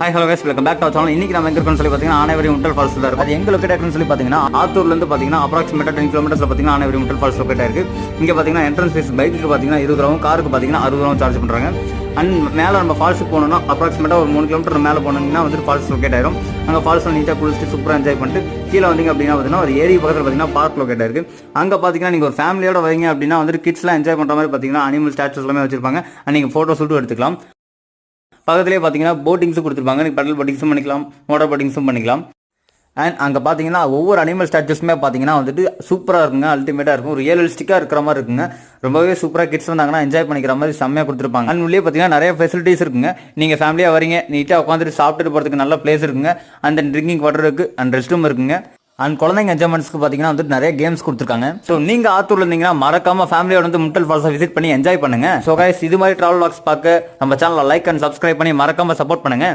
Hi hello guys, welcome back to our channel. இன்னைக்கு நம்ம எங்க இருக்கோம்னு சொல்லி பார்த்தீங்கன்னா ஆனைவரி முட்டல் ஃபால்ஸ் தான் இருக்கு. அது எங்க லொக்கேட் ஆகுன்னு சொல்லி பார்த்தீங்கன்னா ஆத்தூர்ல இருந்து பார்த்தீங்கன்னா அப்ராக்சிமேட்டா 10 கிலோமீட்டர்ஸ்ல பார்த்தீங்கன்னா ஆனைவரி முட்டல் ஃபால்ஸ் லொக்கேட் ஆயிருக்கு. இங்க பார்த்தீங்கன்னா என்ட்ரன்ஸ் ஃபீஸ் பைக்கு பார்த்தீங்கன்னா 20 ரூபாயும், காருக்கு பார்த்தீங்கன்னா 60 ரூபாயும் சார்ஜ் பண்றாங்க. அண்ட் மேலே நம்ம ஃபால்ஸுக்கு போனோம்னா அப்ராக்சிமேட்டா ஒரு 3 கிலோமீட்டர் மேலே போனீங்கன்னா வந்து ஃபால்ஸ் லொக்கேட் ஆயிரும். அங்கே ஃபால்ஸ்ல நீட்டாக குளிச்சுட்டு சூப்பராக என்ஜாய் பண்ணிட்டு கீழே வந்தீங்க அப்படின்னா பார்த்தீங்கன்னா ஒரு ஏரி பக்கத்தில் பார்த்தீங்கன்னா பார்க் லொக்கேட் ஆயிருக்கு. அங்கே பார்த்தீங்கன்னா நீங்கள் ஒரு ஃபேமிலியோட வரீங்க அப்படின்னா வந்து கிட்ஸ்லாம் என்ஜாய் பண்ணுற மாதிரி பார்த்தீங்கன்னா அனிமல் ஸ்டாச்சுஸ் எல்லாமே வச்சிருப்பாங்க. அண்ட் நீங்கள் ஃபோட்டோ ஷூட்டும் எடுத்துக்கலாம். பக்கத்துலேயே பார்த்தீங்கன்னா போட்டிங்ஸும் கொடுத்துருப்பாங்க. நீங்கள் பெடல் போட்டிங்ஸும் பண்ணிக்கலாம், மோட்டார் போட்டிங்ஸும் பண்ணிக்கலாம். அண்ட் அங்கே பார்த்தீங்கன்னா ஒவ்வொரு அனிமல் ஸ்டாச்சுஸுமே பார்த்தீங்கன்னா வந்துட்டு சூப்பராக இருக்குங்க, அல்டிமேட்டாக இருக்கும், ரியலிஸ்டிக்காக இருக்கிற மாதிரி இருக்குங்க. ரொம்பவே சூப்பராக கிட்ஸ் வந்தாங்கன்னா என்ஜாய் பண்ணிக்கிற மாதிரி செம்மையாக கொடுத்துருப்பாங்க. அண்ட் உள்ளே பார்த்தீங்கன்னா நிறைய ஃபெசிலிட்டிஸ் இருக்குங்க. நீங்கள் ஃபேமிலியாக வரீங்க, நீட்டாக உட்காந்துட்டு சாப்பிட்டுட்டு போகிறதுக்கு நல்ல பிளேஸ் இருக்குங்க. அண்ட் ட்ரிங்கிங் வாட்டர் இருக்குது, அண்ட் ரெஸ்ட் ரூம் இருக்குங்க. அண்ட் குழந்தைங்க என்ஜாய்மெண்ட்ஸ்க்கு பார்த்தீங்கன்னா வந்துட்டு நிறைய கேம்ஸ் கொடுத்துருக்காங்க. ஸோ நீங்கள் ஆத்தூர்ல இருந்தீங்கன்னா மறக்காம ஃபேமிலியோட வந்து முட்டல் ஃபால்ஸை விசிட் பண்ணி என்ஜாய் பண்ணுங்க. ஸோ கைஸ், இது மாதிரி டிராவல் வாக்ஸ் பார்க்க நம்ம சேனலை லைக் அண்ட் சப்ஸ்கிரைப் பண்ணி மறக்காம சப்போர்ட் பண்ணுங்க.